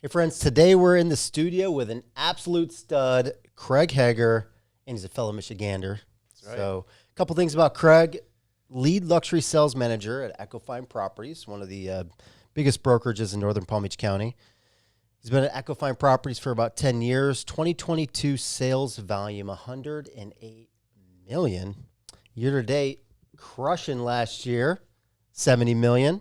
Hey friends, today we're in the studio with an absolute stud, Craig Heger, and he's a fellow Michigander. That's right. So a couple things about Craig. Lead luxury sales manager at Ecofine Properties, one of the biggest brokerages in northern Palm Beach County. He's been at Ecofine Properties for about 10 years. 2022 sales volume, $108 million. Year to date, crushing last year, $70 million.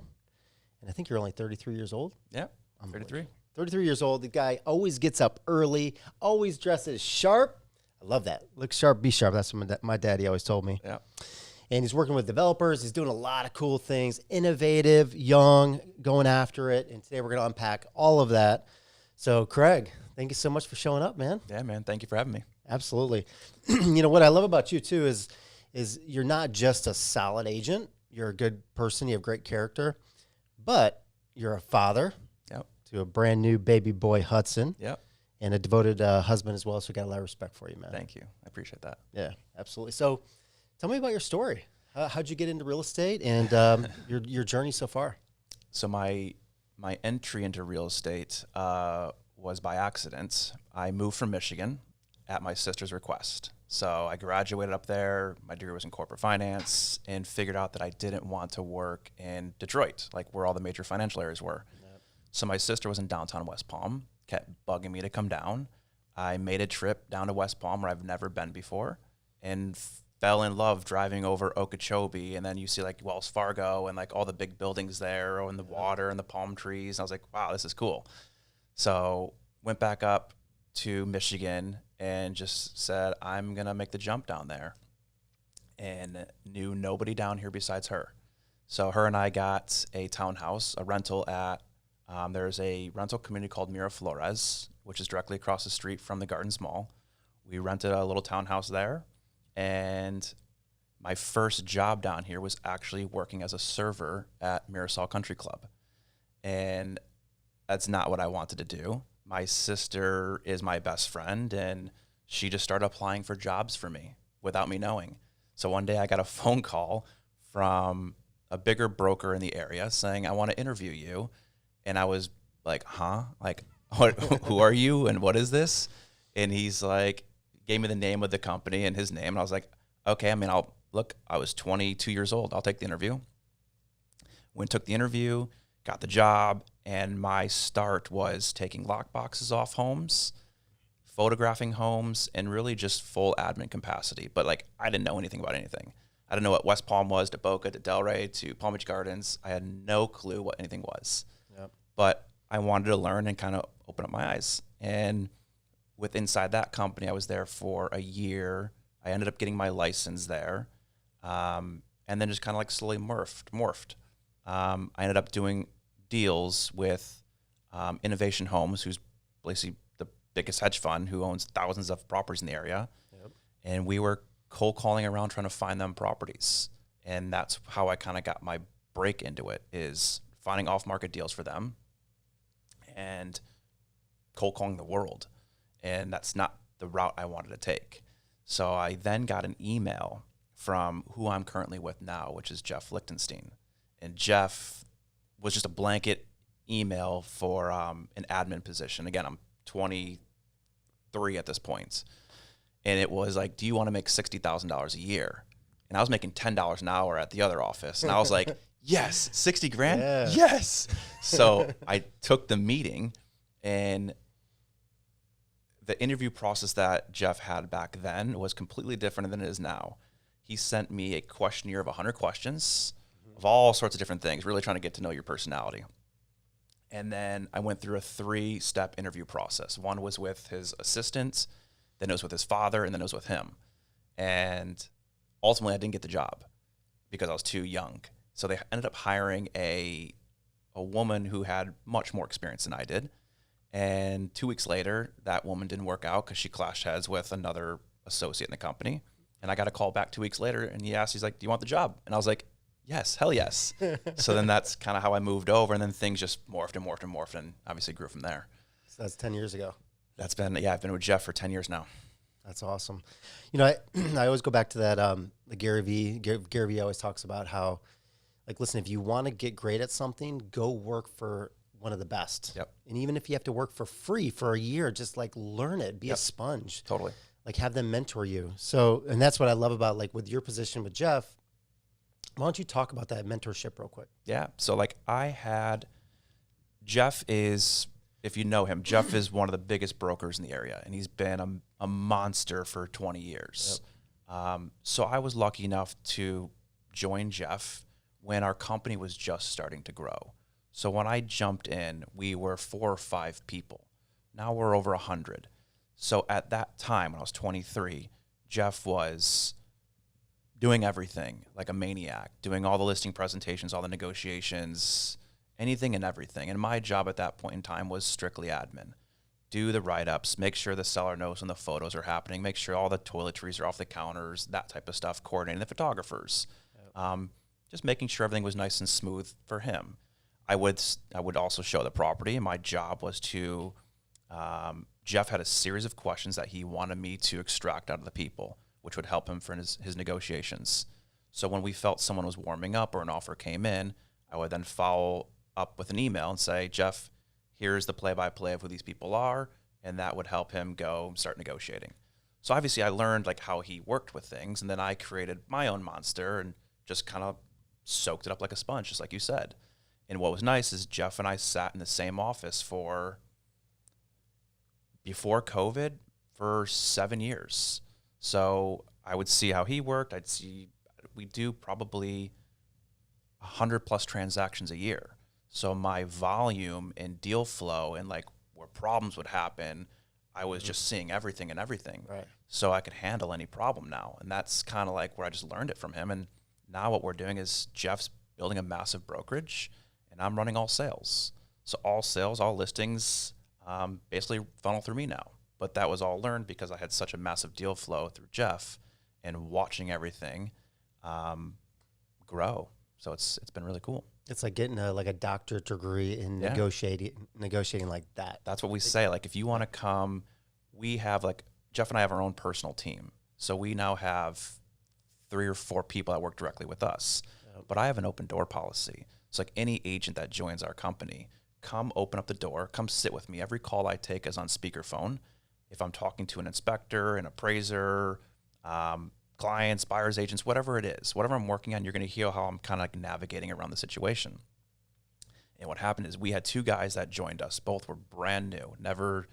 And I think you're only 33 years old. Yeah, 33. 33 years old. The guy always gets up early, always dresses sharp. I love that. Look sharp, be sharp. That's what my daddy always told me. Yeah. And he's working with developers. He's doing a lot of cool things, innovative, young, going after it. And today we're going to unpack all of that. So, Craig, thank you so much for showing up, man. Yeah, man. Thank you for having me. Absolutely. You know, what I love about you, too, is you're not just a solid agent. You're a good person. You have great character. But you're a father. Yep. To a brand new baby boy, Hudson. Yep. And a devoted husband as well. So, got a lot of respect for you, man. Thank you. I appreciate that. Yeah, absolutely. So, tell me about your story. How'd you get into real estate and your journey so far? So my entry into real estate was by accident. I moved from Michigan at my sister's request. So I graduated up there. My degree was in corporate finance and figured out that I didn't want to work in Detroit, like where all the major financial areas were. Yep. So my sister was in downtown West Palm, kept bugging me to come down. I made a trip down to West Palm where I've never been before and fell in love driving over Okeechobee, and then you see like Wells Fargo and like all the big buildings there and the water and the palm trees. And I was like, wow, this is cool. So went back up to Michigan and just said, I'm going to make the jump down there, and knew nobody down here besides her. So her and I got a townhouse, a rental at, there's a rental community called Miraflores, which is directly across the street from the Gardens Mall. We rented a little townhouse there. And my first job down here was actually working as a server at Mirasol Country Club. And that's not what I wanted to do. My sister is my best friend, and she just started applying for jobs for me without me knowing. So one day I got a phone call from a bigger broker in the area saying, I want to interview you. And I was like, huh? Like, who are you and what is this? And he's like, gave me the name of the company and his name. And I was like, okay, I mean, I was 22 years old. I'll take the interview. Took the interview, got the job. And my start was taking lock boxes off homes, photographing homes, and really just full admin capacity. But like, I didn't know anything about anything. I didn't know what West Palm was, to Boca, to Delray, to Palm Beach Gardens. I had no clue what anything was. Yep. But I wanted to learn and kind of open up my eyes. And inside that company, I was there for a year. I ended up getting my license there, and then just kind of like slowly morphed. I ended up doing deals with Innovation Homes, who's basically the biggest hedge fund who owns thousands of properties in the area. Yep. And we were cold calling around trying to find them properties. And that's how I kind of got my break into it, is finding off-market deals for them and cold calling the world. And that's not the route I wanted to take. So I then got an email from who I'm currently with now, which is Jeff Lichtenstein. And Jeff was just a blanket email for an admin position. Again, I'm 23 at this point. And it was like, do you want to make $60,000 a year? And I was making $10 an hour at the other office. And I was like, yes, 60 grand? Yeah. Yes. So I took the meeting, and the interview process that Jeff had back then was completely different than it is now. He sent me a questionnaire of 100 questions of all sorts of different things, really trying to get to know your personality. And then I went through a 3-step interview process. One was with his assistant, then it was with his father, and then it was with him. And ultimately, I didn't get the job because I was too young. So they ended up hiring a woman who had much more experience than I did. And 2 weeks later, that woman didn't work out because she clashed heads with another associate in the company. And I got a call back 2 weeks later, and he's like, do you want the job? And I was like, yes, hell yes. So then that's kind of how I moved over, and then things just morphed and obviously grew from there. So that's 10 years ago. I've been with Jeff for 10 years now. That's awesome. You know, I always go back to that, the Gary Vee. Gary Vee always talks about how, like, listen, if you want to get great at something, go work for one of the best. Yep. And even if you have to work for free for a year, just like learn it, be a sponge. Totally. Like have them mentor you. So, and that's what I love about like with your position with Jeff. Why don't you talk about that mentorship real quick? Yeah. So like Jeff is, if you know him, Jeff is one of the biggest brokers in the area, and he's been a monster for 20 years. Yep. So I was lucky enough to join Jeff when our company was just starting to grow. So when I jumped in, we were 4 or 5 people. Now we're over 100. So at that time, when I was 23, Jeff was doing everything like a maniac, doing all the listing presentations, all the negotiations, anything and everything. And my job at that point in time was strictly admin. Do the write-ups, make sure the seller knows when the photos are happening, make sure all the toiletries are off the counters, that type of stuff, coordinating the photographers. Yep. Just making sure everything was nice and smooth for him. I would also show the property, and my job was to, Jeff had a series of questions that he wanted me to extract out of the people, which would help him for his negotiations. So when we felt someone was warming up or an offer came in, I would then follow up with an email and say, Jeff, here's the play-by-play of who these people are, and that would help him go start negotiating. So obviously I learned like how he worked with things, and then I created my own monster and just kind of soaked it up like a sponge, just like you said. And what was nice is Jeff and I sat in the same office before COVID for 7 years. So I would see how he worked. We do probably 100+ transactions a year. So my volume and deal flow and like where problems would happen, I was just seeing everything. Right. So I could handle any problem now. And that's kind of like where I just learned it from him. And now what we're doing is Jeff's building a massive brokerage and I'm running all sales. So all sales, all listings, basically funnel through me now. But that was all learned because I had such a massive deal flow through Jeff and watching everything grow. So it's been really cool. It's like getting a doctorate degree in negotiating like that. That's what we say. Like if you want to come, we have like Jeff and I have our own personal team. So we now have 3 or 4 people that work directly with us. Yep. But I have an open door policy. So like any agent that joins our company, come open up the door, come sit with me. Every call I take is on speakerphone. If I'm talking to an inspector, an appraiser, clients, buyers, agents, whatever it is, whatever I'm working on, you're going to hear how I'm kind of like navigating around the situation. And what happened is we had 2 guys that joined us. Both were brand new, never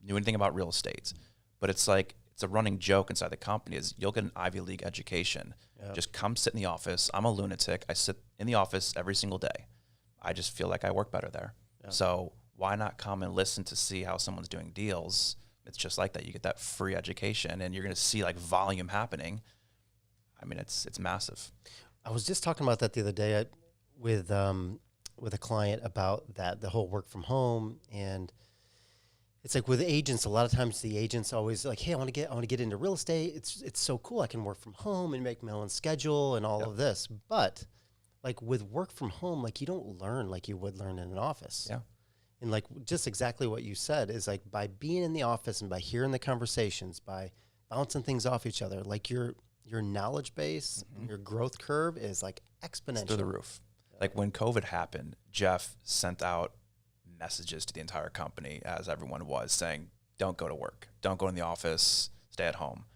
knew anything about real estate. But it's like, it's a running joke inside the company is you'll get an Ivy League education. Yep. Just come sit in the office. I'm a lunatic. I sit in the office every single day. I just feel like I work better there. Yep. So why not come and listen to see how someone's doing deals? It's just like that. You get that free education and you're going to see like volume happening. I mean, it's massive. I was just talking about that the other day with a client about that, the whole work from home. And it's like with agents, a lot of times the agents always like, hey, I want to get into real estate. It's so cool. I can work from home and make my own schedule and all of this. But like with work from home, like you don't learn like you would learn in an office. Yeah. And like just exactly what you said is like by being in the office and by hearing the conversations, by bouncing things off each other, like your knowledge base, your growth curve is like exponential. It's through the roof. Like when COVID happened, Jeff sent out messages to the entire company, as everyone was, saying, don't go to work, don't go in the office, stay at home.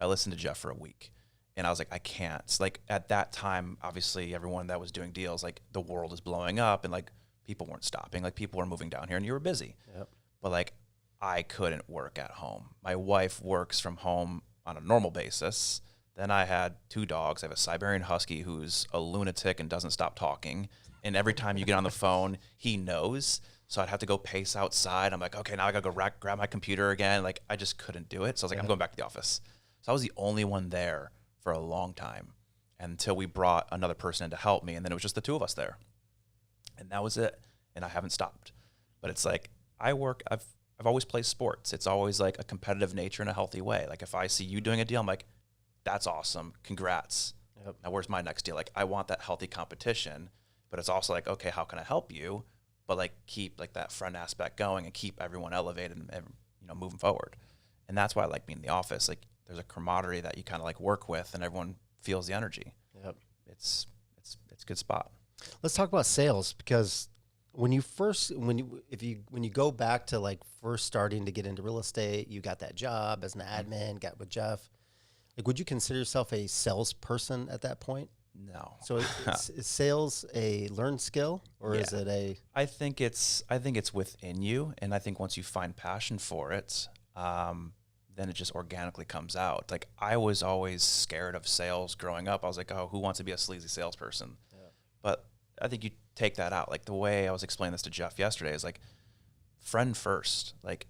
I listened to Jeff for a week and I was like, I can't. Like at that time, obviously everyone that was doing deals, like the world is blowing up and like people weren't stopping, like people were moving down here and you were busy. Yep. But like I couldn't work at home. My wife works from home on a normal basis. Then I had 2 dogs. I have a Siberian Husky who's a lunatic and doesn't stop talking. And every time you get on the phone, he knows. So I'd have to go pace outside. I'm like, okay, now I got to go grab my computer again. Like I just couldn't do it. So I was like, I'm going back to the office. So I was the only one there for a long time until we brought another person in to help me. And then it was just the 2 of us there. And that was it. And I haven't stopped. But it's like I've always played sports. It's always like a competitive nature in a healthy way. Like if I see you doing a deal, I'm like, that's awesome. Congrats. Yep. Now where's my next deal? Like I want that healthy competition, but it's also like, okay, how can I help you? But like keep like that friend aspect going and keep everyone elevated and moving forward. And that's why I like being in the office. Like there's a camaraderie that you kind of like work with and everyone feels the energy. Yep. It's a good spot. Let's talk about sales because when you go back to like first starting to get into real estate, you got that job as an admin, got with Jeff. Like, would you consider yourself a salesperson at that point? No. So is sales a learned skill, or is it a? I think it's within you, and I think once you find passion for it, then it just organically comes out. Like, I was always scared of sales growing up. I was like, oh, who wants to be a sleazy salesperson? Yeah. But I think you take that out. Like, the way I was explaining this to Jeff yesterday is like, friend first. Like,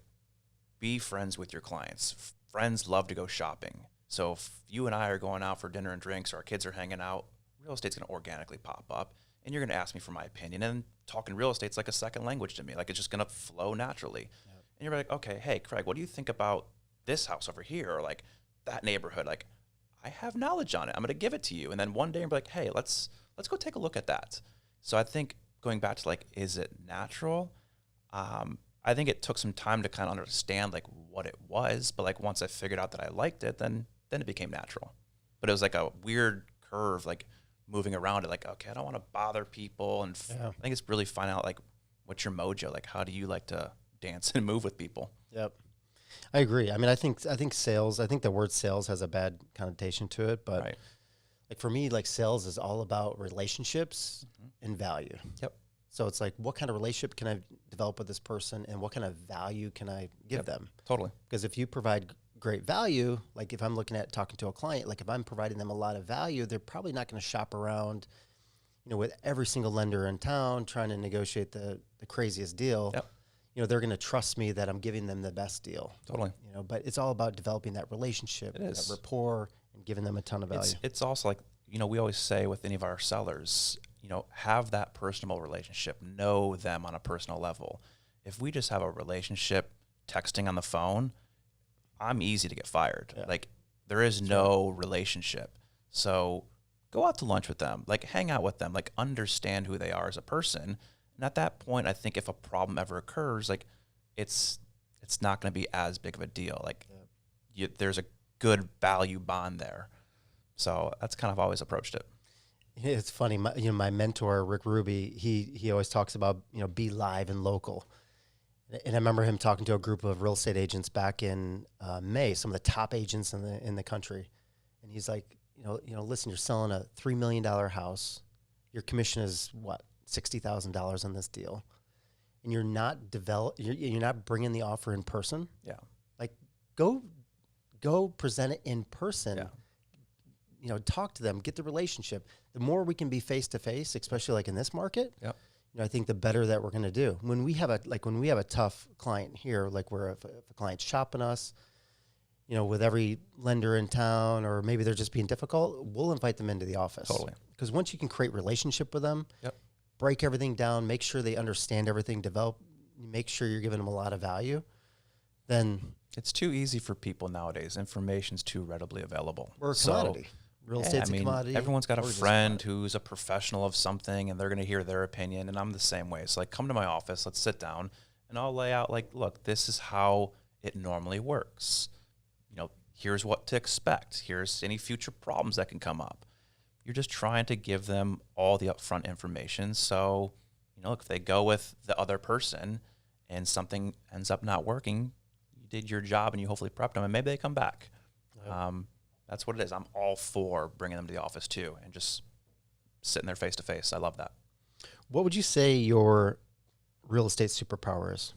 be friends with your clients. Friends love to go shopping. So if you and I are going out for dinner and drinks, or our kids are hanging out, real estate's going to organically pop up, and you're going to ask me for my opinion. And talking real estate's like a second language to me. Like, it's just going to flow naturally. Yep. And you're like, okay, hey, Craig, what do you think about this house over here, or like that neighborhood? Like, I have knowledge on it. I'm going to give it to you. And then one day you're like, hey, let's go take a look at that. So I think going back to like, is it natural? I think it took some time to kind of understand like what it was, but like once I figured out that I liked it, then it became natural. But it was like a weird curve, like moving around it, like, okay, I don't want to bother people. And I think it's really finding out like, what's your mojo? Like, how do you like to dance and move with people? Yep. I agree. I mean, I think sales, I think the word sales has a bad connotation to it, but like for me, like sales is all about relationships and value. Yep. So it's like, what kind of relationship can I develop with this person, and what kind of value can I give them? Totally. Because if you provide great value, like if I'm looking at talking to a client, like if I'm providing them a lot of value, they're probably not going to shop around, with every single lender in town trying to negotiate the craziest deal. Yep. They're going to trust me that I'm giving them the best deal. Totally. But it's all about developing that relationship, that rapport, and giving them a ton of value. It's also like, we always say with any of our sellers, have that personal relationship, know them on a personal level. If we just have a relationship texting on the phone, I'm easy to get fired. Yeah. Like, there is no relationship. So go out to lunch with them, like hang out with them, like understand who they are as a person. And at that point, I think if a problem ever occurs, like it's not going to be as big of a deal. Like there's a good value bond there. So that's kind of always approached it. It's funny. My mentor, Rick Ruby, he always talks about, be live and local. And I remember him talking to a group of real estate agents back in May, some of the top agents in the country. And he's like, listen, you're selling a $3 million house. Your commission is what? $60,000 on this deal, and you're not you're not bringing the offer in person. Yeah. Like, go present it in person. Yeah. Talk to them, get the relationship. The more we can be face to face, especially like in this market, I think the better that we're going to do. When we have a tough client here, like where if a client's shopping us, with every lender in town, or maybe they're just being difficult, we'll invite them into the office. Totally. Because once you can create relationship with them, break everything down, make sure they understand everything, make sure you're giving them a lot of value, then it's too easy for people nowadays. Information's too readily available. We're a commodity. Real estate's a commodity. Everyone's got a friend who's a professional of something, and they're going to hear their opinion, and I'm the same way. So like, come to my office, let's sit down, and I'll lay out like, look, this is how it normally works. Here's what to expect. Here's any future problems that can come up. You're just trying to give them all the upfront information. So, if they go with the other person and something ends up not working, you did your job and you hopefully prepped them, and maybe they come back. Yep. That's what it is. I'm all for bringing them to the office too, and just sitting there face to face. I love that. What would you say your real estate superpower is?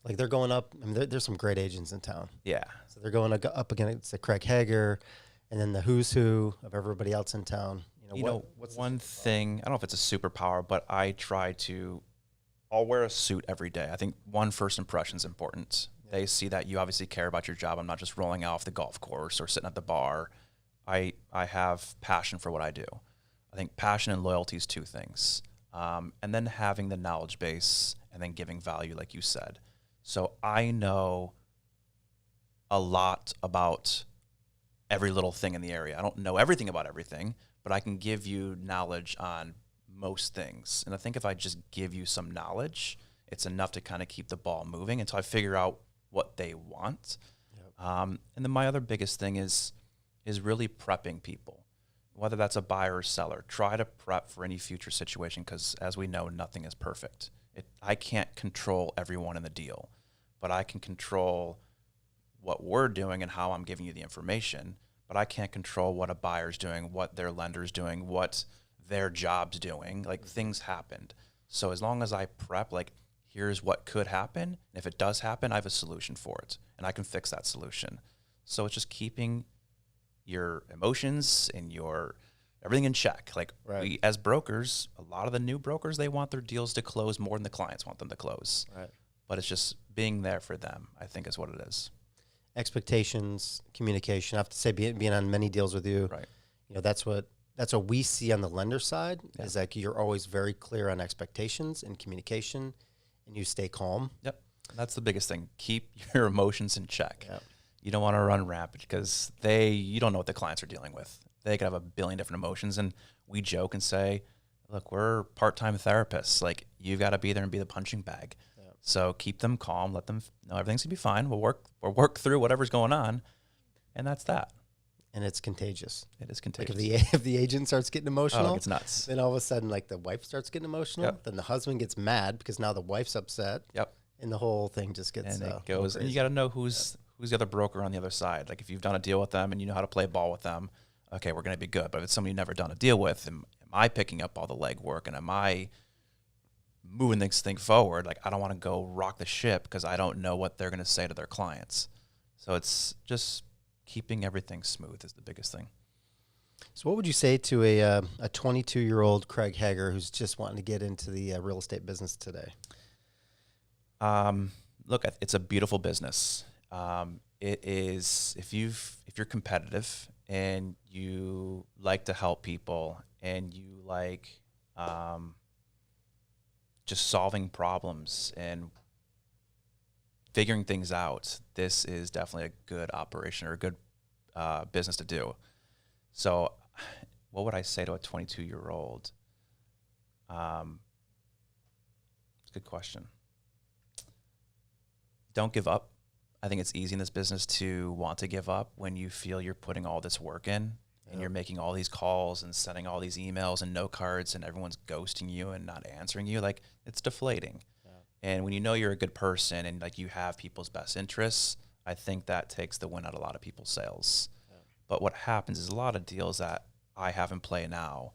Like, they're going up. I mean, there's some great agents in town. Yeah. So they're going up against the Craig Heger, and then the who's who of everybody else in town. What's one thing, I don't know if it's a superpower, but I'll wear a suit every day. I think first impression is important. Yeah. They see that you obviously care about your job. I'm not just rolling off the golf course or sitting at the bar. I have passion for what I do. I think passion and loyalty is two things. And then having the knowledge base and then giving value, like you said. So I know a lot about every little thing in the area. I don't know everything about everything, but I can give you knowledge on most things. And I think if I just give you some knowledge, it's enough to kind of keep the ball moving until I figure out what they want. Yep. And then my other biggest thing is really prepping people. whether that's a buyer or seller, try to prep for any future situation because, as we know, nothing is perfect. I can't control everyone in the deal, but I can control what we're doing and how I'm giving you the information, but I can't control what a buyer's doing, what their lender's doing, what their job's doing. Like, things happened. So as long as I prep, like, here's what could happen, and if it does happen, I have a solution for it, and I can fix that solution. So it's just keeping your emotions and your everything in check. Like, we, as brokers, a lot of the new brokers, they want their deals to close more than the clients want them to close. Right. But it's just being there for them, I think, is what it is. Expectations, communication. I have to say, being on many deals with you, right, you know, that's what we see on the lender side, is like you're always very clear on expectations and communication, and you stay calm. Yep. That's the biggest thing. Keep your emotions in check. Yep. You don't want to run rampant because you don't know what the clients are dealing with. They could have a billion different emotions, and we joke and say, look, we're part-time therapists. Like, you've got to be there and be the punching bag. Yep. So keep them calm, let them know everything's going to be fine. We'll work through whatever's going on, and that's that. And it's contagious. It is contagious. Like if the agent starts getting emotional, it's nuts. Then all of a sudden, like, the wife starts getting emotional. Yep. Then the husband gets mad because now the wife's upset. Yep. And the whole thing just gets and it goes. And you got to know who's the other broker on the other side. Like, if you've done a deal with them and you know how to play ball with them, okay, we're going to be good. But if it's somebody you've never done a deal with, am I picking up all the legwork and am I moving this thing forward? Like, I don't want to go rock the ship because I don't know what they're going to say to their clients. So it's just keeping everything smooth is the biggest thing. So what would you say to a 22-year-old Craig Heger who's just wanting to get into the real estate business today? Look, it's a beautiful business. It is, if you're competitive and you like to help people and you like just solving problems and figuring things out, this is definitely a good operation or a good business to do. So what would I say to a 22-year-old? It's a good question. Don't give up. I think it's easy in this business to want to give up when you feel you're putting all this work in and you're making all these calls and sending all these emails and note cards and everyone's ghosting you and not answering you. Like, it's deflating. Yeah. And when you know you're a good person and like you have people's best interests, I think that takes the win out of a lot of people's sales. Yeah. But what happens is a lot of deals that I have in play now,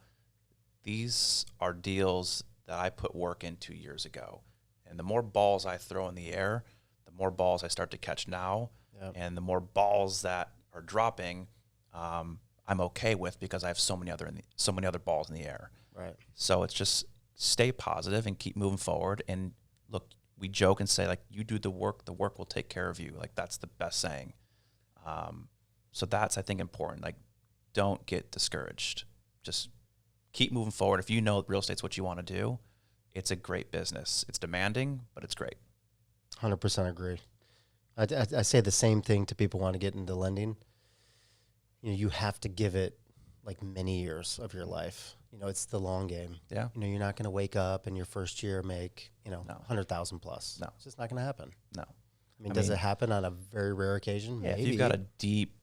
these are deals that I put work in 2 years ago. And the more balls I throw in the air, the more balls I start to catch now, and the more balls that are dropping, I'm okay with because I have so many other balls in the air. Right. So it's just stay positive and keep moving forward. And look, we joke and say, like, you do the work will take care of you. Like, that's the best saying. So that's, I think, important. Like, don't get discouraged. Just keep moving forward. If you know real estate's what you want to do, it's a great business. It's demanding, but it's great. 100% agree. I say the same thing to people who want to get into lending. You know, you have to give it like many years of your life. You know, it's the long game. Yeah. You know, you're not going to wake up in your first year make, 100,000 plus. No. It's just not going to happen. No. I mean, does it happen on a very rare occasion? Yeah. Maybe. If you've got a deep,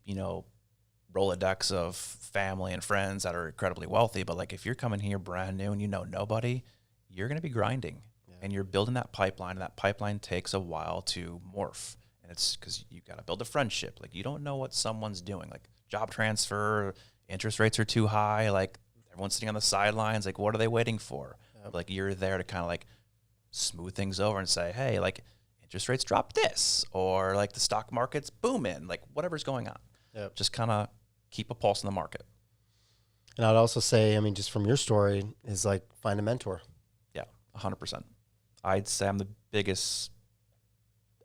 Rolodex of family and friends that are incredibly wealthy, but like if you're coming here brand new and you know nobody, you're going to be grinding. And you're building that pipeline, and that pipeline takes a while to morph. And it's because you got to build a friendship. Like, you don't know what someone's doing. Like, job transfer, interest rates are too high. Like, everyone's sitting on the sidelines. Like, what are they waiting for? Yep. Like, you're there to kind of like smooth things over and say, hey, like, interest rates dropped this, or like the stock market's booming, like whatever's going on. Yep. Just kind of keep a pulse in the market. And I'd also say, I mean, just from your story, is like find a mentor. Yeah, 100%. I'd say I'm the biggest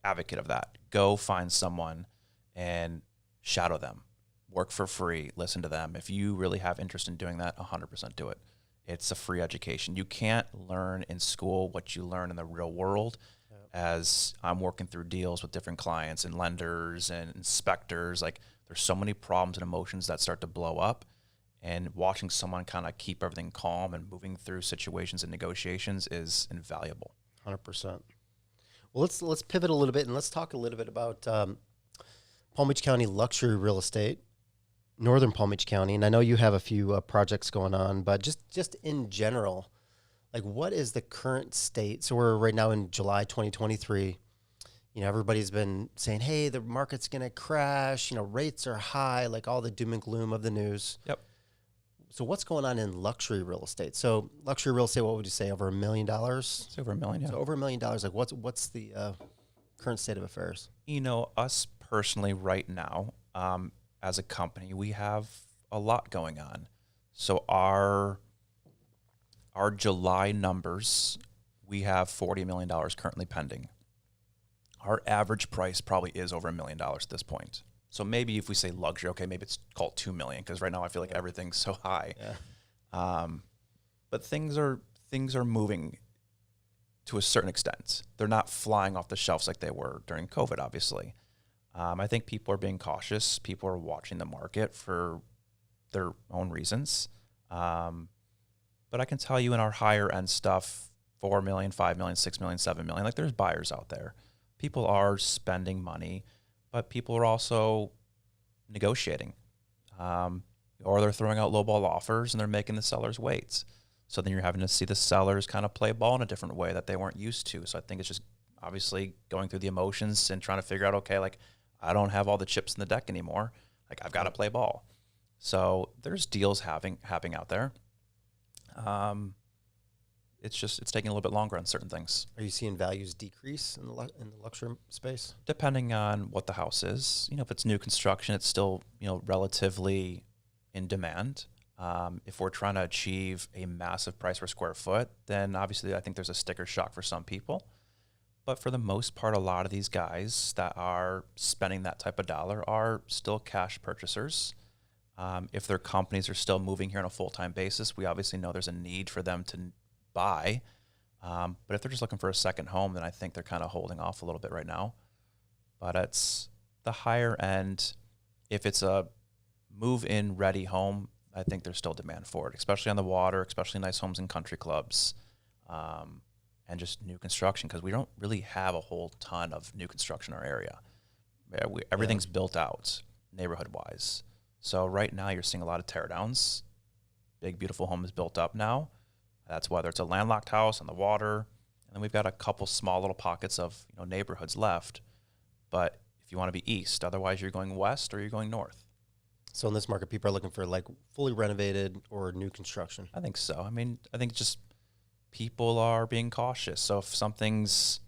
advocate of that. Go find someone and shadow them. Work for free. Listen to them. If you really have interest in doing that, 100% do it. It's a free education. You can't learn in school what you learn in the real world. Yep. As I'm working through deals with different clients and lenders and inspectors, like there's so many problems and emotions that start to blow up. And watching someone kind of keep everything calm and moving through situations and negotiations is invaluable. 100%. Well, let's pivot a little bit and let's talk a little bit about Palm Beach County luxury real estate. northern Palm Beach County, and I know you have a few projects going on, but just in general, like what is the current state? So we're right now in July 2023. You know, everybody's been saying, hey, the market's going to crash. You know, rates are high, like all the doom and gloom of the news. Yep. So what's going on in luxury real estate? So luxury real estate, what would you say, over $1 million? It's over $1 million, yeah. So over $1 million, like what's the current state of affairs? You know, us personally right now, as a company, we have a lot going on. So our July numbers, we have $40 million currently pending. Our average price probably is over $1 million at this point. So maybe if we say luxury, okay, maybe it's called $2 million because right now I feel like everything's so high. Yeah. But things are moving to a certain extent. They're not flying off the shelves like they were during COVID, obviously. I think people are being cautious. People are watching the market for their own reasons. But I can tell you in our higher end stuff, 4 million, 5 million, 6 million, 7 million, like there's buyers out there. People are spending money, but people are also negotiating. Or they're throwing out lowball offers and they're making the sellers wait. So then you're having to see the sellers kind of play ball in a different way that they weren't used to. So I think it's just obviously going through the emotions and trying to figure out, okay, like I don't have all the chips in the deck anymore. Like I've got to play ball. So there's deals happening out there. It's taking a little bit longer on certain things. Are you seeing values decrease in the luxury space? Depending on what the house is, you know, if it's new construction, it's still, you know, relatively in demand. If we're trying to achieve a massive price per square foot, then obviously I think there's a sticker shock for some people. But for the most part, a lot of these guys that are spending that type of dollar are still cash purchasers. If their companies are still moving here on a full-time basis, we obviously know there's a need for them to buy. But if they're just looking for a second home, then I think they're kind of holding off a little bit right now. But it's the higher end. If it's a move-in ready home, I think there's still demand for it, especially on the water, especially nice homes and country clubs, and just new construction, because we don't really have a whole ton of new construction in our area. Everything's built out neighborhood-wise. So right now you're seeing a lot of teardowns. Big, beautiful home is built up now. That's whether it's a landlocked house on the water. And then we've got a couple small little pockets of, you know, neighborhoods left. But if you want to be east, otherwise you're going west or you're going north. So in this market, people are looking for like fully renovated or new construction. I think so. I mean, I think just people are being cautious. So if something's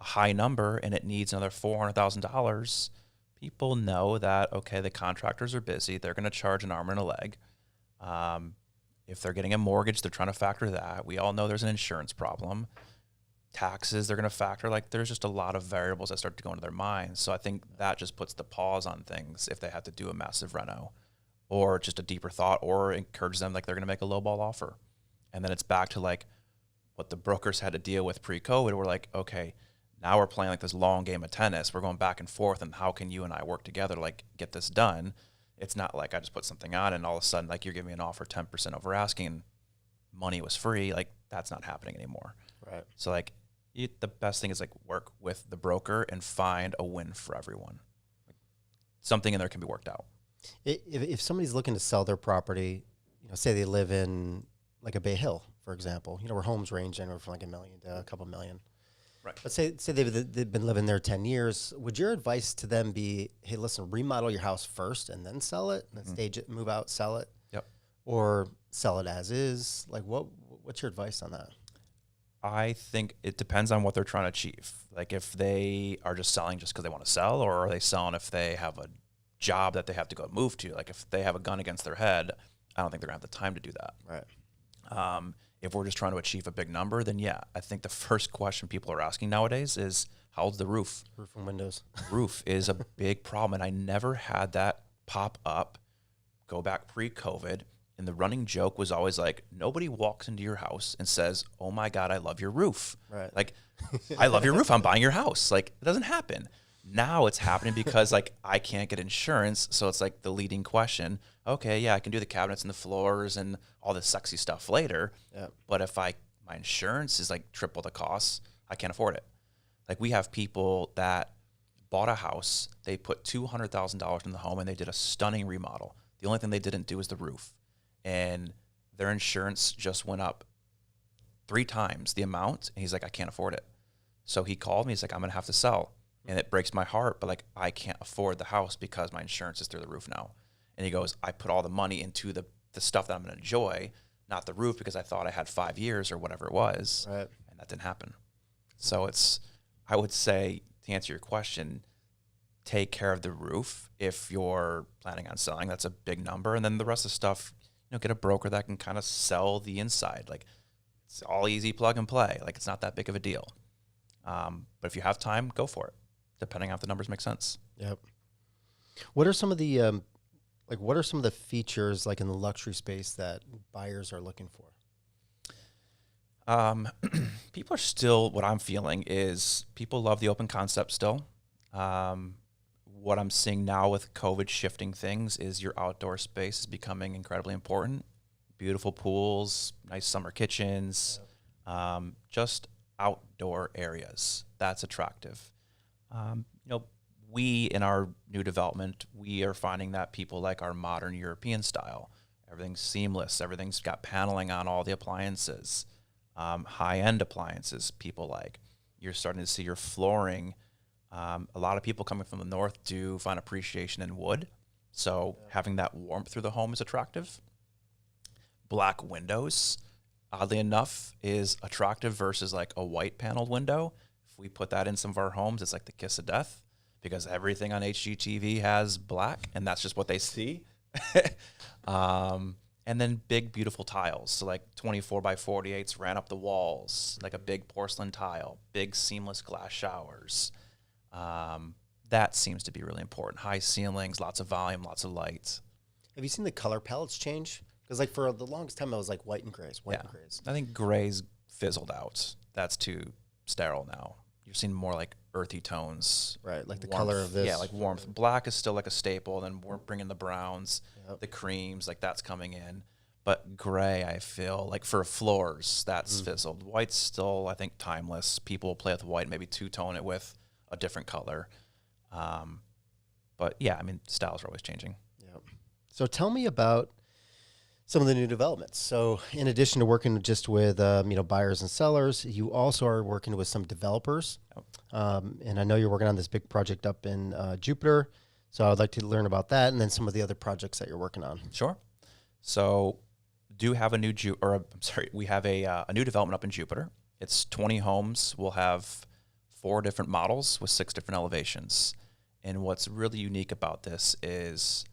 a high number and it needs another $400,000, people know that, okay, the contractors are busy. They're going to charge an arm and a leg. If they're getting a mortgage, they're trying to factor that. We all know there's an insurance problem. Taxes, they're going to factor. Like, there's just a lot of variables that start to go into their minds. So I think that just puts the pause on things if they have to do a massive reno or just a deeper thought, or encourage them like they're going to make a lowball offer. And then it's back to like what the brokers had to deal with pre-COVID. We're like, okay, now we're playing like this long game of tennis. We're going back and forth, and how can you and I work together to like get this done? It's not like I just put something on and all of a sudden like you're giving me an offer 10% over asking and money was free. Like that's not happening anymore. Right. So like the best thing is like work with the broker and find a win for everyone. Like, something in there can be worked out. If somebody's looking to sell their property, you know, say they live in like a Bay Hill, for example, you know, where homes range anywhere from like $1 million to a couple million. Right. But say they've been living there 10 years. Would your advice to them be, hey, listen, remodel your house first and then sell it, and then stage it, move out, sell it? Yep. Or sell it as is? Like, what's your advice on that? I think it depends on what they're trying to achieve. Like if they are just selling just because they want to sell, or are they selling if they have a job that they have to go move to? Like if they have a gun against their head, I don't think they're going to have the time to do that. Right. If we're just trying to achieve a big number, then yeah, I think the first question people are asking nowadays is, how old's the roof? Roof and windows. Roof is a big problem, and I never had that pop up. Go back pre-COVID, and the running joke was always like, nobody walks into your house and says, oh my God, I love your roof. Right. Like, I love your roof, I'm buying your house. Like, it doesn't happen. Now it's happening because like I can't get insurance, so it's like the leading question. Okay, yeah, I can do the cabinets and the floors and all the sexy stuff later. Yeah. But if my insurance is like triple the cost, I can't afford it. Like we have people that bought a house. They put $200,000 in the home, and they did a stunning remodel. The only thing they didn't do was the roof. And their insurance just went up 3 times the amount. And he's like, I can't afford it. So he called me. He's like, I'm going to have to sell. And it breaks my heart, but like, I can't afford the house because my insurance is through the roof now. And he goes, I put all the money into the stuff that I'm going to enjoy, not the roof, because I thought I had 5 years or whatever it was. Right. And that didn't happen. So I would say, to answer your question, take care of the roof if you're planning on selling. That's a big number. And then the rest of the stuff, get a broker that can kind of sell the inside. Like, it's all easy, plug and play. Like, it's not that big of a deal. But if you have time, go for it, depending on if the numbers make sense. Yep. What are some of the what are some of the features like in the luxury space that buyers are looking for? People are still, what I'm feeling is people love the open concept still. What I'm seeing now with COVID shifting things is your outdoor space is becoming incredibly important. Beautiful pools, nice summer kitchens, just outdoor areas. That's attractive. We, in our new development, we are finding that people like our modern European style. Everything's seamless. Everything's got paneling on all the appliances. High-end appliances people like. You're starting to see your flooring. A lot of people coming from the north do find appreciation in wood. So having that warmth through the home is attractive. Black windows, oddly enough, is attractive versus like a white paneled window. If we put that in some of our homes, it's like the kiss of death, because everything on HGTV has black, and that's just what they see. And then big, beautiful tiles. So like 24 by 48s ran up the walls, like a big porcelain tile, big seamless glass showers. That seems to be really important. High ceilings, lots of volume, lots of light. Have you seen the color palettes change? Because like for the longest time, I was like white and grays, white and grays. I think gray's fizzled out. That's too sterile now. You're seeing more like earthy tones. Right, like the warmth. color of this. Yeah, like warmth. Black is still like a staple. Then we're bringing the browns, the creams, like that's coming in. But gray, I feel like for floors, that's fizzled. White's still, I think, timeless. People will play with white, maybe two-tone it with a different color. But yeah, I mean, styles are always changing. Yeah. So tell me about some of the new developments. So in addition to working just with buyers and sellers, you also are working with some developers. And I know you're working on this big project up in Jupiter. So I'd like to learn about that, and then some of the other projects that you're working on. Sure. So do have a new we have a new development up in Jupiter. It's 20 homes. We'll have 4 different models with 6 different elevations. And what's really unique about this is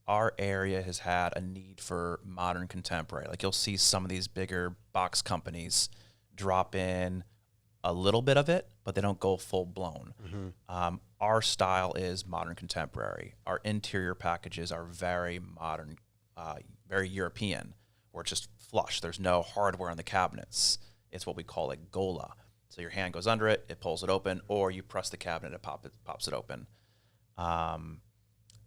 our area has had a need for modern contemporary. Like, you'll see some of these bigger box companies drop in a little bit of it, but they don't go full blown. Our style is modern contemporary. Our interior packages are very modern, very European, where it's just flush. There's no hardware on the cabinets. It's what we call a gola. So your hand goes under it, it pulls it open, or you press the cabinet, it pops it open.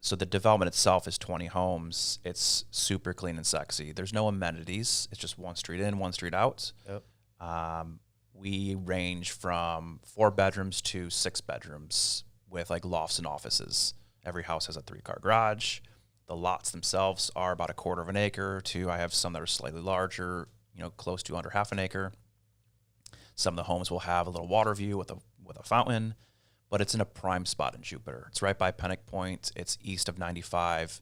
So the development itself is 20 homes. It's super clean and sexy. There's no amenities. It's just one street in, one street out. We range from 4 bedrooms to 6 bedrooms with like lofts and offices. Every house has a 3-car garage. The lots themselves are about 1/4 of an acre to, I have some that are slightly larger, close to under half an acre. Some of the homes will have a little water view with a fountain, but it's in a prime spot in Jupiter. It's right by Pennock Point. It's east of 95.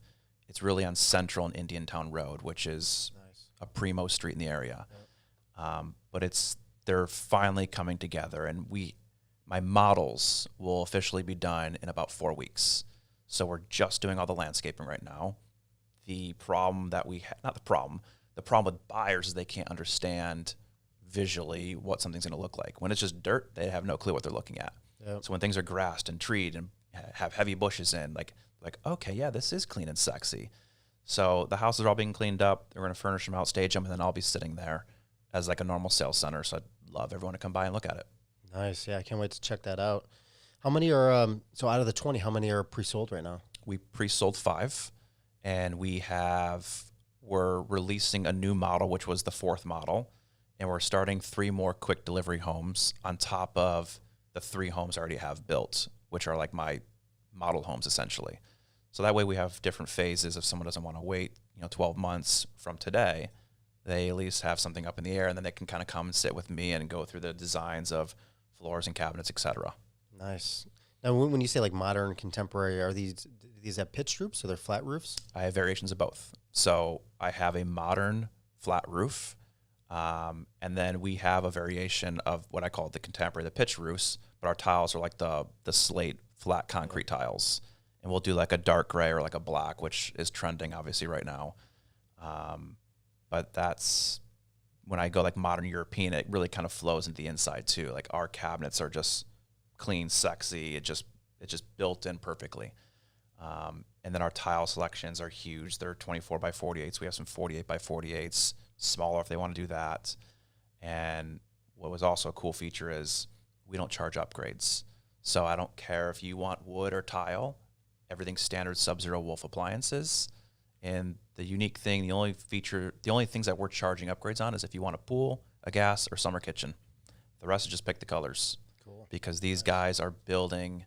It's really on Central and Indiantown Road, which is a primo street in the area. But they're finally coming together, and my models will officially be done in about 4 weeks. So we're just doing all the landscaping right now. The problem that the problem with buyers is they can't understand visually what something's going to look like. When it's just dirt, they have no clue what they're looking at. So when things are grassed and treed and have heavy bushes in, like, okay, yeah, this is clean and sexy. So the houses are all being cleaned up. They're going to furnish them out, stage them, and then I'll be sitting there as like a normal sales center. So I'd love everyone to come by and look at it. Nice. Yeah, I can't wait to check that out. How many are, so out of the 20, how many are pre-sold right now? We pre-sold 5, and we're releasing a new model, which was the 4th model, and we're starting 3 more quick delivery homes on top of the 3 homes I already have built, which are like my model homes essentially. So that way we have different phases. If someone doesn't want to wait, 12 months from today, they at least have something up in the air, and then they can kind of come and sit with me and go through the designs of floors and cabinets, etc. Nice. Now, when you say like modern, contemporary, are these have pitched roofs or they're flat roofs? I have variations of both. So I have a modern flat roof, and then we have a variation of what I call the contemporary, the pitched roofs, but our tiles are like the slate flat concrete tiles. And we'll do like a dark gray or like a black, which is trending obviously right now. But that's when I go like modern European, it really kind of flows into the inside too. Like our cabinets are just clean, sexy. It just built in perfectly. And then our tile selections are huge. They're 24 by 48s. We have some 48 by 48s, smaller if they want to do that. And what was also a cool feature is we don't charge upgrades. So I don't care if you want wood or tile. Everything's standard Sub-Zero Wolf appliances. And the unique thing, the only things that we're charging upgrades on is if you want a pool, a gas, or summer kitchen. The rest is just pick the colors. Cool. Because these guys are building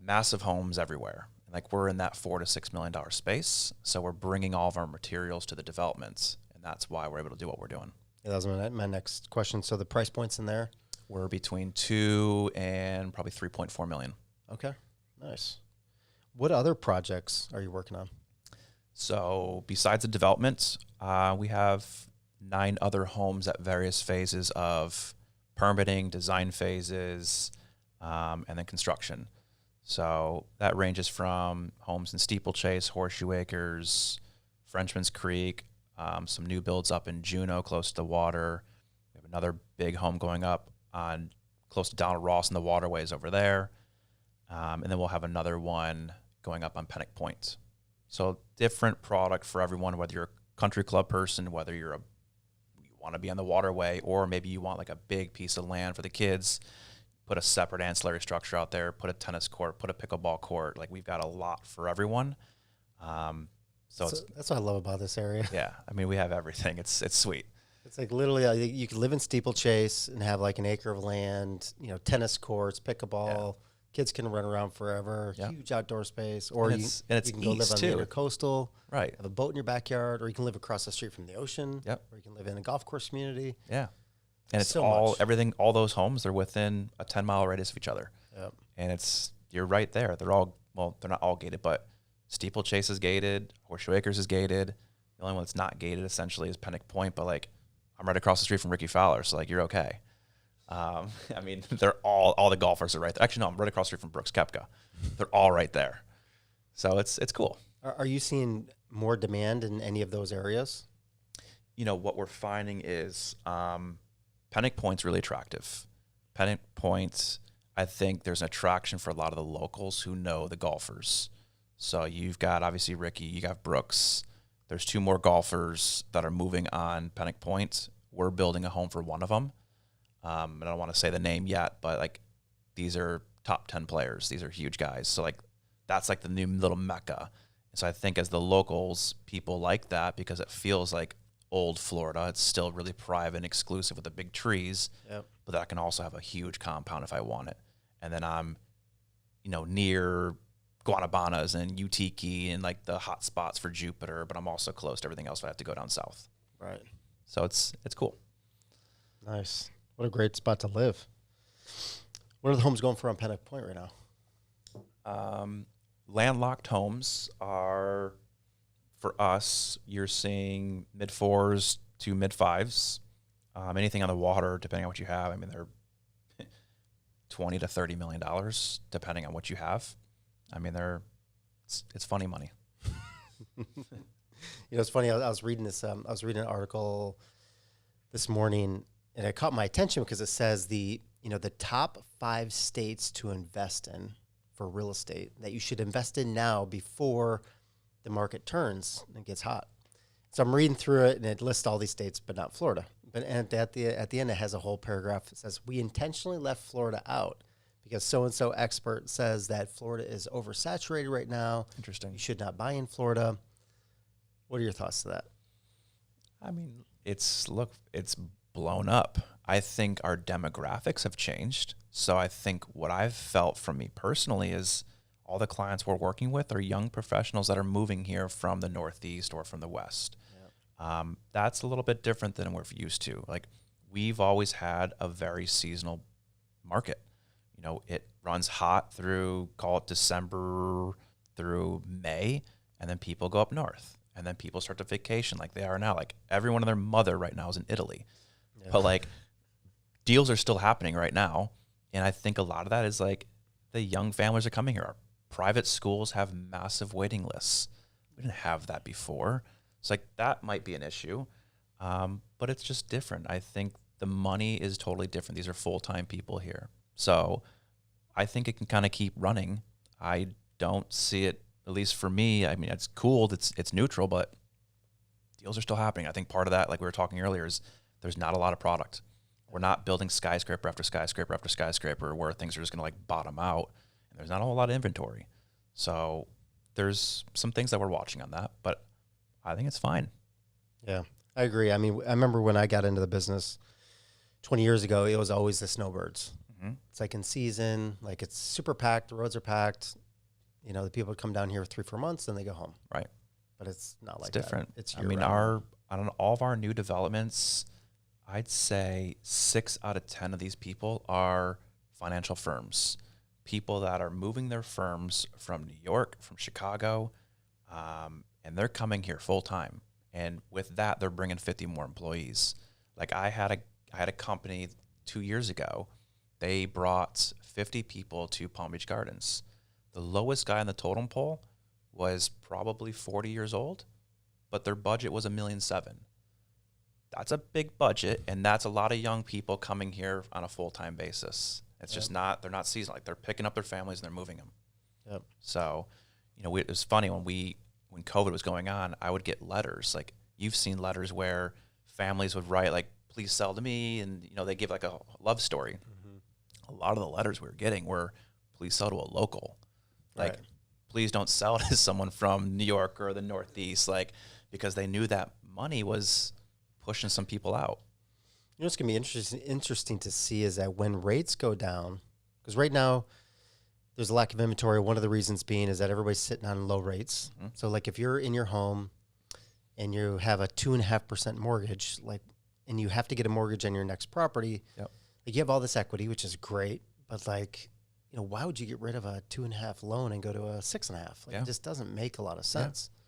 massive homes everywhere. Like we're in that $4 to $6 million space. So we're bringing all of our materials to the developments. And that's why we're able to do what we're doing. Yeah, that was my next question. So the price points in there? We're between 2 and probably 3.4 million. Okay, nice. What other projects are you working on? So besides the development, we have 9 other homes at various phases of permitting, design phases, and then construction. So that ranges from homes in Steeplechase, Horseshoe Acres, Frenchman's Creek, some new builds up in Juneau close to the water. We have another big home going up on close to Donald Ross and the waterways over there. And then we'll have another one going up on Pennock Point. So different product for everyone, whether you're a country club person, whether you want to be on the waterway, or maybe you want like a big piece of land for the kids, put a separate ancillary structure out there, put a tennis court, put a pickleball court. Like we've got a lot for everyone. So that's what I love about this area. Yeah. I mean, we have everything. It's sweet. It's like literally you could live in Steeplechase and have like an acre of land, tennis courts, pickleball. Yeah. Kids can run around forever, huge outdoor space, or you can go live on the intercoastal, right? Have a boat in your backyard, or you can live across the street from the ocean, or you can live in a golf course community. Yeah, and it's everything. All those homes, they're within a 10-mile radius of each other. Yep. And you're right there. They're not all gated, but Steeplechase is gated, Horseshoe Acres is gated. The only one that's not gated essentially is Pennock Point, but like I'm right across the street from Ricky Fowler, so like you're okay. I mean, they're all the golfers are right there. Actually, no, I'm right across the street from Brooks Koepka. They're all right there. So it's cool. Are you seeing more demand in any of those areas? What we're finding is Pennock Point's really attractive. Pennock Point, I think there's an attraction for a lot of the locals who know the golfers. So you've got, obviously, Ricky, you got Brooks. There's 2 more golfers that are moving on Pennock Point. We're building a home for one of them. I don't want to say the name yet, but like these are top 10 players. These are huge guys. So like that's like the new little mecca. And so I think as the locals, people like that because it feels like old Florida. It's still really private and exclusive with the big trees, but that can also have a huge compound if I want it. And then I'm, near Guanabanas and Utiki and like the hot spots for Jupiter, but I'm also close to everything else if I have to go down south. Right. So it's cool. Nice. What a great spot to live. What are the homes going for on Pennock Point right now? Landlocked homes are, for us, you're seeing mid-4s to mid-5s. Anything on the water, depending on what you have, I mean, they're $20 to $30 million, depending on what you have. I mean, it's funny money. It's funny. I was reading this. I was reading an article this morning, and it caught my attention because it says the top 5 states to invest in for real estate that you should invest in now before the market turns and gets hot. So I'm reading through it, and it lists all these states, but not Florida. But at the end, it has a whole paragraph that says we intentionally left Florida out because so-and-so expert says that Florida is oversaturated right now. Interesting. You should not buy in Florida. What are your thoughts to that? I mean, it's blown up. I think our demographics have changed. So I think what I've felt from me personally is all the clients we're working with are young professionals that are moving here from the Northeast or from the West. Yep. That's a little bit different than we're used to. Like, we've always had a very seasonal market. You know, it runs hot through, call it December through May, and then people go up north, and then people start to vacation like they are now. Like, everyone and their mother right now is in Italy. Yeah. But like, deals are still happening right now. And I think a lot of that is like the young families are coming here. Our private schools have massive waiting lists. We didn't have that before. It's like, that might be an issue. But it's just different. I think the money is totally different. These are full-time people here. So I think it can kind of keep running. I don't see it, at least for me. I mean, it's cool. It's neutral, but deals are still happening. I think part of that, like we were talking earlier, is there's not a lot of product. We're not building skyscraper after skyscraper after skyscraper where things are just going to like bottom out, and there's not a whole lot of inventory. So there's some things that we're watching on that, but I think it's fine. Yeah, I agree. I mean, I remember when I got into the business 20 years ago, it was always the snowbirds. Mm-hmm. It's like in season, like it's super packed, the roads are packed. You know, the people come down here 3-4 months, then they go home. Right. But it's not like different. That. It's I mean, all of our new developments, I'd say 6 out of 10 of these people are financial firms, people that are moving their firms from New York, from Chicago, and they're coming here full time. And with that, they're bringing 50 more employees. Like, I had a company 2 years ago. They brought 50 people to Palm Beach Gardens. The lowest guy on the totem pole was probably 40 years old, but their budget was $1.7 million. That's a big budget, and that's a lot of young people coming here on a full-time basis. It's just not, they're not seasonal. Like, they're picking up their families and they're moving them. Yep. So, you know, it was funny when COVID was going on, I would get letters. Like, you've seen letters where families would write, like, please sell to me, and, you know, they give like a love story. Mm-hmm. A lot of the letters we were getting were, please sell to a local. Like, please don't sell to someone from New York or the Northeast, like, because they knew that money was pushing some people out. You know what's going to be interesting to see is that when rates go down, because right now there's a lack of inventory. One of the reasons being is that everybody's sitting on low rates. Mm-hmm. So, like, if you're in your home and you have a 2.5% mortgage, like, and you have to get a mortgage on your next property, yep, like, you have all this equity, which is great, but like, you know, why would you get rid of a 2.5 loan and go to a 6.5? Like, yeah, it just doesn't make a lot of sense. Yeah.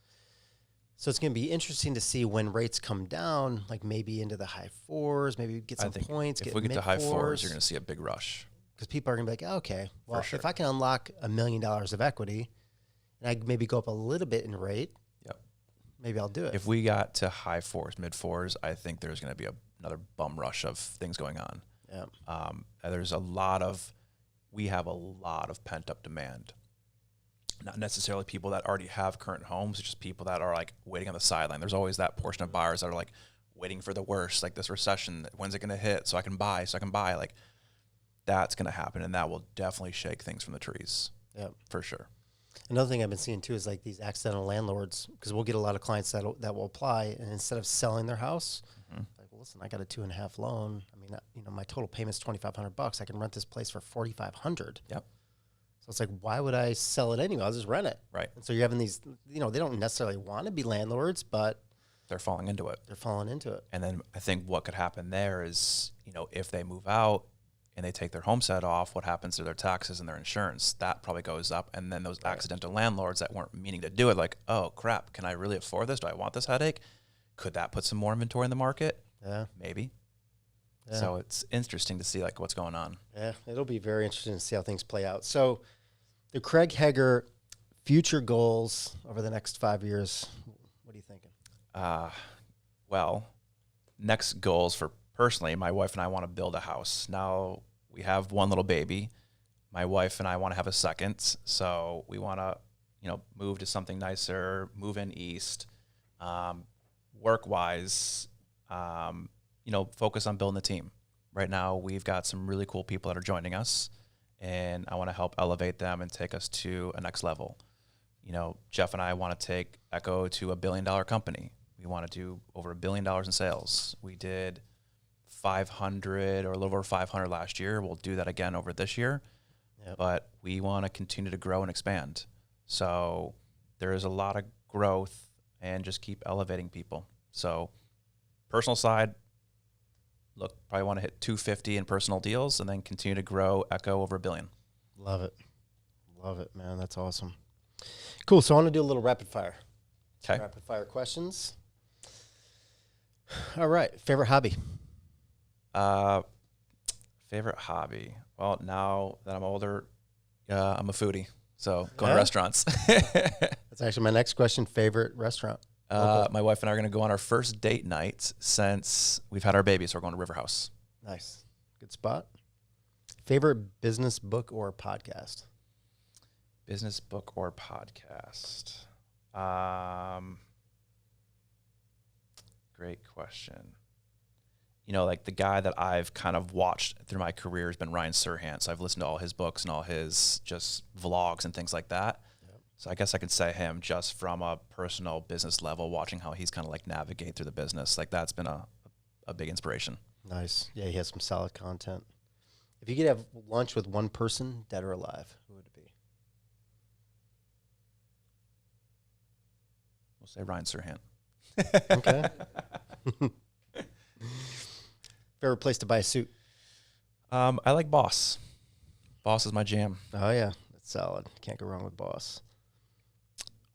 So it's going to be interesting to see when rates come down, like maybe into the high 4s, maybe get some points. If we get to high 4s, you're going to see a big rush. Because people are going to be like, oh, okay, well, sure, if I can unlock $1 million of equity and I maybe go up a little bit in rate, yep, maybe I'll do it. If we got to high 4s, mid 4s, I think there's going to be another bum rush of things going on. Yeah. We have a lot of pent up demand. Not necessarily people that already have current homes, it's just people that are like waiting on the sideline. There's always that portion of buyers that are like waiting for the worst, like this recession, when's it going to hit so I can buy. Like, that's going to happen, and that will definitely shake things from the trees. Yeah, for sure. Another thing I've been seeing too is like these accidental landlords, because we'll get a lot of clients that will apply, and instead of selling their house, mm-hmm, like, well, listen, I got a 2.5 loan. I mean, you know, my total payment's $2,500. I can rent this place for $4,500. Yep. So it's like, why would I sell it anyway? I'll just rent it. Right. And so you're having these, you know, they don't necessarily want to be landlords, but they're falling into it. And then I think what could happen there is, you know, if they move out and they take their homestead off, what happens to their taxes and their insurance? That probably goes up. And then those accidental landlords that weren't meaning to do it, like, oh, crap, can I really afford this? Do I want this headache? Could that put some more inventory in the market? Yeah. Maybe. Yeah. So it's interesting to see like what's going on. Yeah, it'll be very interesting to see how things play out. So the Craig Heger future goals over the next 5 years, what are you thinking? Well, next goals for personally, my wife and I want to build a house. Now we have one little baby. My wife and I want to have a second. So we want to, you know, move to something nicer, move in east, work-wise, you know, focus on building the team. Right now, we've got some really cool people that are joining us, and I want to help elevate them and take us to a next level. You know, Jeff and I want to take Echo to $1 billion company. We want to do over $1 billion in sales. We did 500 or a little over 500 last year. We'll do that again over this year. Yep. But we want to continue to grow and expand. So there is a lot of growth and just keep elevating people. So personal side, look, probably want to hit 250 in personal deals and then continue to grow Echo over $1 billion. Love it. Love it, man. That's awesome. Cool. So I want to do a little rapid fire. Okay. Rapid fire questions. All right. Favorite hobby? Favorite hobby? Well, now that I'm older, I'm a foodie. So going to Yeah? restaurants. That's actually my next question. Favorite restaurant? My wife and I are going to go on our first date night since we've had our baby. So we're going to River House. Nice. Good spot. Favorite business book or podcast? Business book or podcast? Great question. You know, like the guy that I've kind of watched through my career has been Ryan Serhant. So I've listened to all his books and all his just vlogs and things like that. Yep. So I guess I could say him just from a personal business level, watching how he's kind of like navigate through the business. Like that's been a big inspiration. Nice. Yeah, he has some solid content. If you could have lunch with one person, dead or alive, who would it be? We'll say Ryan Serhant. Okay. Favorite place to buy a suit? I like Boss. Boss is my jam. Oh, yeah. That's solid. Can't go wrong with Boss.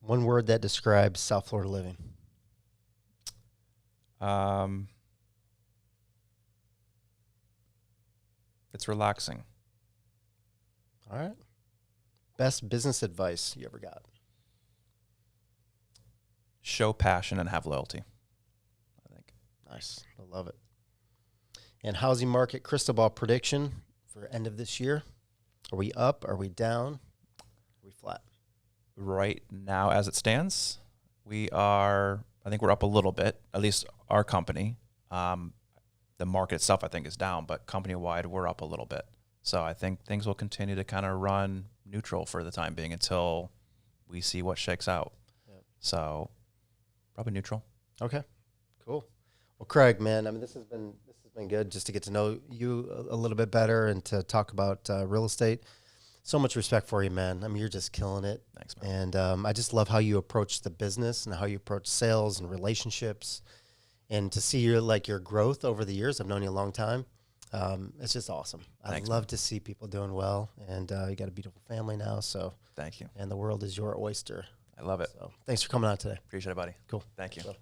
One word that describes South Florida living. It's relaxing. All right. Best business advice you ever got? Show passion and have loyalty, I think. Nice. I love it. And housing market crystal ball prediction for end of this year. Are we up? Are we down? Are we flat? Right now, as it stands, I think we're up a little bit, at least our company. The market itself, I think, is down, but company-wide, we're up a little bit. So I think things will continue to kind of run neutral for the time being until we see what shakes out. Yep. So probably neutral. Okay, cool. Well, Craig, man, I mean, this has been good just to get to know you a little bit better and to talk about real estate. So much respect for you, man. I mean, you're just killing it. Thanks, man. And I just love how you approach the business and how you approach sales and relationships. And to see your growth over the years, I've known you a long time. It's just awesome. Thanks, I love to see people doing well, and you got a beautiful family now. So thank you. And the world is your oyster. I love it. So thanks for coming on today. Appreciate it, buddy. Cool. Thank you. So.